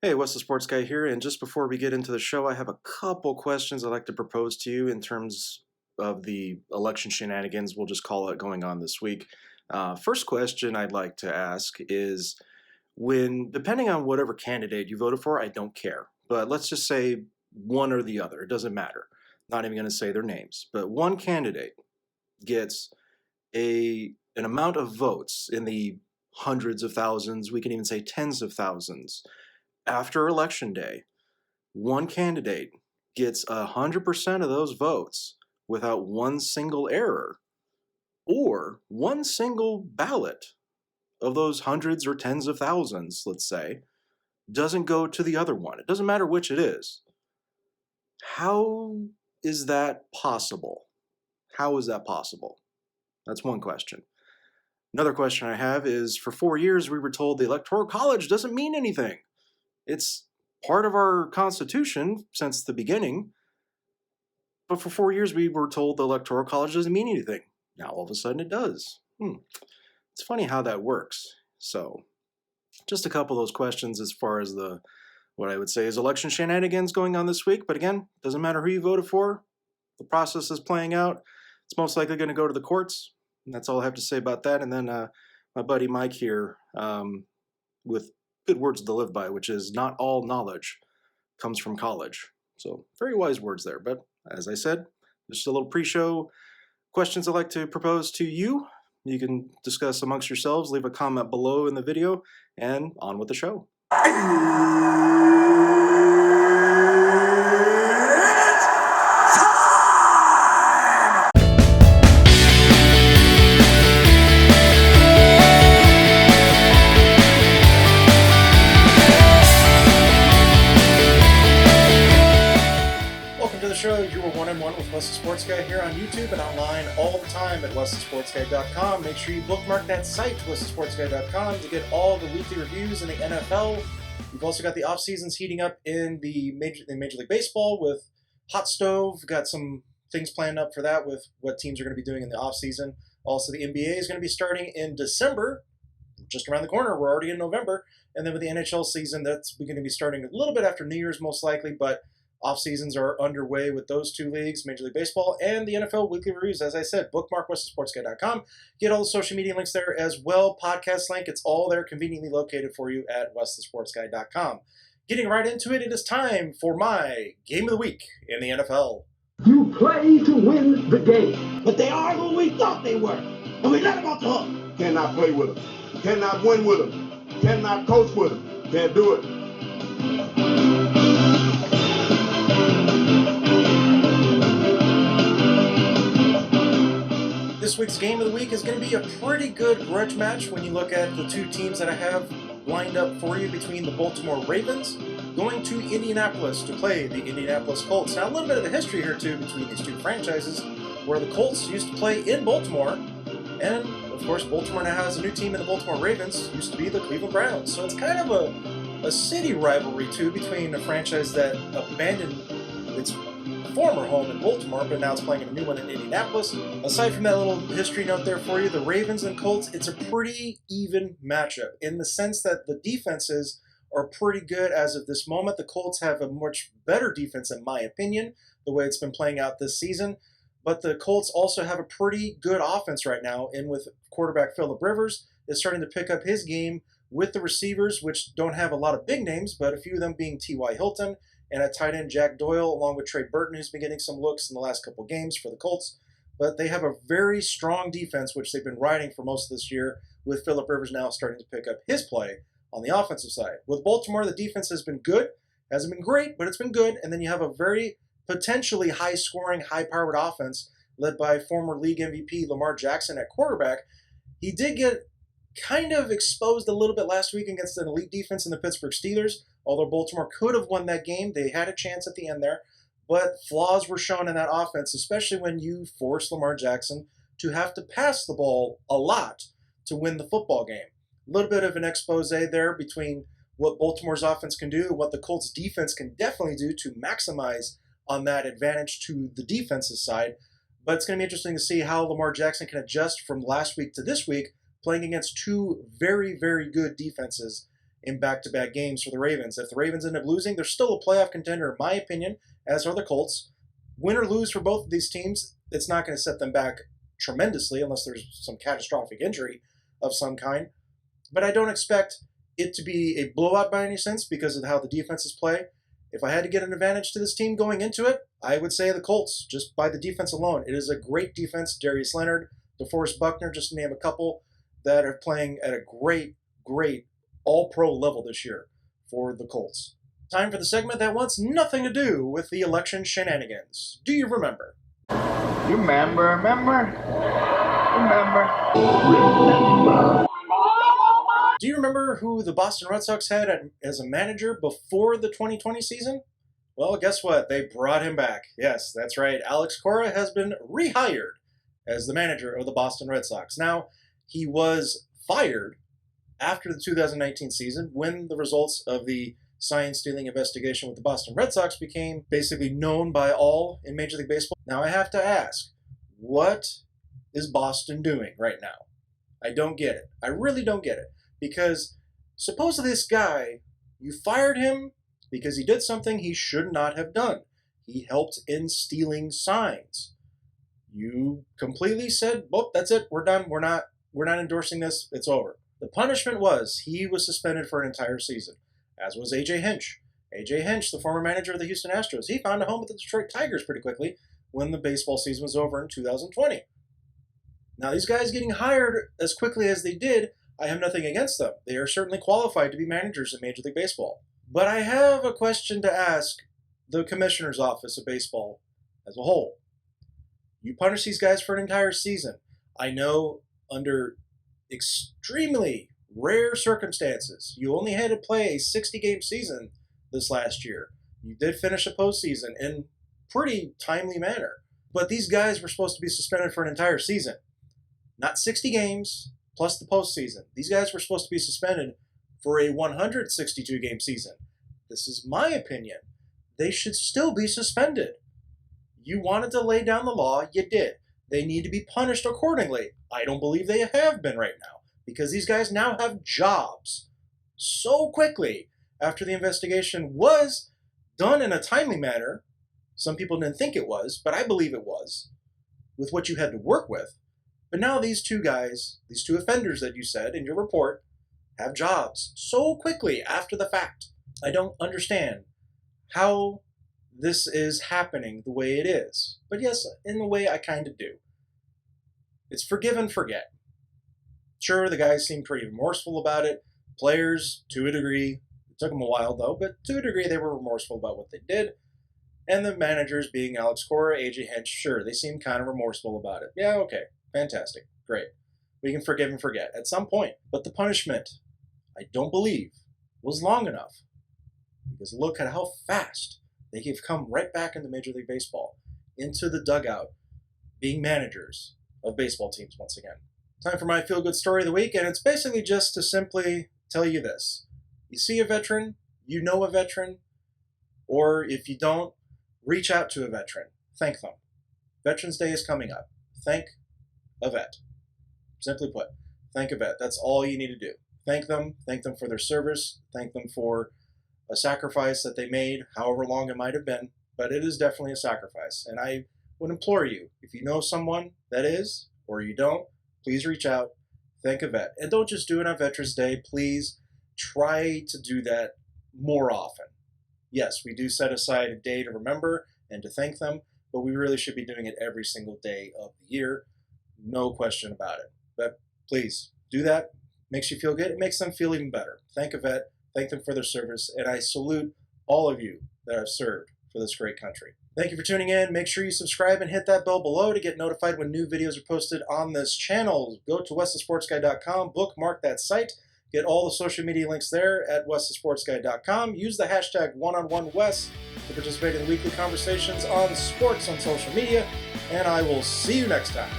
Hey, Wes the Sports Guy here, and just before we get into the show, I have a couple questions I'd like to propose to you in terms of the election shenanigans, we'll just call it, going on this week. First question I'd like to ask is depending on whatever candidate you voted for, I don't care, but let's just say one or the other, it doesn't matter. Not even going to say their names, but one candidate gets an amount of votes in the hundreds of thousands, we can even say tens of thousands after election day. One candidate gets 100% of those votes without one single error or one single ballot of those hundreds or tens of thousands, let's say, doesn't go to the other one. It doesn't matter which it is. How is that possible? How is that possible? That's one question. Another question I have is, for 4 years we were told the Electoral College doesn't mean anything. It's part of our Constitution since the beginning, but for 4 years we were told the Electoral College doesn't mean anything. Now all of a sudden it does. It's funny how that works. So, just a couple of those questions as far as what I would say is election shenanigans going on this week. But again, doesn't matter who you voted for. The process is playing out. It's most likely going to go to the courts. And that's all I have to say about that. And then my buddy Mike here, with good words to live by, which is not all knowledge comes from college. So very wise words there. But as I said, just a little pre-show questions I'd like to propose to you. You can discuss amongst yourselves, leave a comment below in the video, and on with the show. Show. You were 1-on-1 with Wes the Sports Guy here on YouTube and online all the time at westhesportsguy.com. Make sure you bookmark that site, westhesportsguy.com, to get all the weekly reviews in the NFL. We've also got the off seasons heating up in Major League Baseball with Hot Stove. We've got some things planned up for that with what teams are going to be doing in the off season. Also, the NBA is going to be starting in December, just around the corner. We're already in November. And then with the NHL season, that's going to be starting a little bit after New Year's, most likely, but off seasons are underway with those two leagues, Major League Baseball and the NFL weekly reviews. As I said, bookmark westhesportsguy.com. Get all the social media links there as well. Podcast link, it's all there, conveniently located for you at westhesportsguy.com. Getting right into it, it is time for my Game of the Week in the NFL. You play to win the game, but they are who we thought they were, and we let them off the hook. Cannot play with them. Cannot win with them. Cannot coach with them. Can't do it. This week's Game of the Week is going to be a pretty good grudge match when you look at the two teams that I have lined up for you, between the Baltimore Ravens going to Indianapolis to play the Indianapolis Colts. Now, a little bit of a history here, too, between these two franchises, where the Colts used to play in Baltimore, and, of course, Baltimore now has a new team in the Baltimore Ravens, used to be the Cleveland Browns. So it's kind of a city rivalry, too, between a franchise that abandoned its former home in Baltimore, but now it's playing in a new one in Indianapolis. Aside from that little history note there for you, the Ravens and Colts, it's a pretty even matchup in the sense that the defenses are pretty good as of this moment. The Colts have a much better defense, in my opinion, the way it's been playing out this season. But the Colts also have a pretty good offense right now, and with quarterback Phillip Rivers is starting to pick up his game with the receivers, which don't have a lot of big names, but a few of them being T.Y. Hilton, and at tight end Jack Doyle, along with Trey Burton, who's been getting some looks in the last couple games for the Colts. But they have a very strong defense, which they've been riding for most of this year, with Phillip Rivers now starting to pick up his play on the offensive side. With Baltimore, the defense has been good. Hasn't been great, but it's been good. And then you have a very potentially high-scoring, high-powered offense led by former league MVP Lamar Jackson at quarterback. He did get kind of exposed a little bit last week against an elite defense in the Pittsburgh Steelers. Although Baltimore could have won that game, they had a chance at the end there. But flaws were shown in that offense, especially when you force Lamar Jackson to have to pass the ball a lot to win the football game. A little bit of an expose there between what Baltimore's offense can do and what the Colts' defense can definitely do to maximize on that advantage to the defensive side. But it's going to be interesting to see how Lamar Jackson can adjust from last week to this week, playing against two very, very good defenses in back-to-back games for the Ravens. If the Ravens end up losing, they're still a playoff contender, in my opinion, as are the Colts. Win or lose for both of these teams, it's not going to set them back tremendously unless there's some catastrophic injury of some kind. But I don't expect it to be a blowout by any sense because of how the defenses play. If I had to get an advantage to this team going into it, I would say the Colts, just by the defense alone. It is a great defense. Darius Leonard, DeForest Buckner, just to name a couple, that are playing at a great all-pro level this year for the Colts. Time for the segment that wants nothing to do with the election shenanigans. Do you remember? You remember? Do you remember who the Boston Red Sox had as a manager before the 2020 season? Well, guess what? They brought him back. Yes, that's right. Alex Cora has been rehired as the manager of the Boston Red Sox. Now, he was fired after the 2019 season when the results of the sign-stealing investigation with the Boston Red Sox became basically known by all in Major League Baseball. Now, I have to ask, what is Boston doing right now? I don't get it. I really don't get it. Because supposedly this guy, you fired him because he did something he should not have done. He helped in stealing signs. You completely said, well, that's it, we're done, we're not endorsing this, it's over. The punishment was he was suspended for an entire season, as was A.J. Hinch. A.J. Hinch, the former manager of the Houston Astros, he found a home with the Detroit Tigers pretty quickly when the baseball season was over in 2020. Now, these guys getting hired as quickly as they did, I have nothing against them. They are certainly qualified to be managers in Major League Baseball. But I have a question to ask the Commissioner's Office of Baseball as a whole. You punish these guys for an entire season. I know under extremely rare circumstances, you only had to play a 60-game season this last year. You did finish a postseason in pretty timely manner. But these guys were supposed to be suspended for an entire season. Not 60 games plus the postseason. These guys were supposed to be suspended for a 162-game season. This is my opinion. They should still be suspended. You wanted to lay down the law, you did. They need to be punished accordingly. I don't believe they have been right now, because these guys now have jobs so quickly after the investigation was done in a timely manner. Some people didn't think it was, but I believe it was, with what you had to work with. But now these two guys, these two offenders that you said in your report, have jobs so quickly after the fact. I don't understand how this is happening the way it is. But yes, in a way I kind of do. It's forgive and forget. Sure, the guys seem pretty remorseful about it. Players, to a degree. It took them a while though, but to a degree they were remorseful about what they did. And the managers, being Alex Cora, A.J. Hinch, sure, they seem kind of remorseful about it. Yeah, okay, fantastic, great. We can forgive and forget at some point. But the punishment, I don't believe, was long enough. Because look at how fast they have come right back into Major League Baseball, into the dugout, being managers of baseball teams once again. Time for my feel-good story of the week, and it's basically just to simply tell you this. You see a veteran, you know a veteran, or if you don't, reach out to a veteran. Thank them. Veterans Day is coming up. Thank a vet. Simply put, thank a vet. That's all you need to do. Thank them for their service, thank them for a sacrifice that they made, however long it might have been, but it is definitely a sacrifice. And I would implore you, if you know someone that is, or you don't, please reach out, thank a vet. And don't just do it on Veterans Day, please try to do that more often. Yes, we do set aside a day to remember and to thank them, but we really should be doing it every single day of the year. No question about it. But please, do that. Makes you feel good. It makes them feel even better. Thank a vet. Thank them for their service. And I salute all of you that have served for this great country. Thank you for tuning in. Make sure you subscribe and hit that bell below to get notified when new videos are posted on this channel. Go to westthesportsguy.com, bookmark that site. Get all the social media links there at westthesportsguy.com. Use the hashtag #OneOnOneWest to participate in the weekly conversations on sports on social media. And I will see you next time.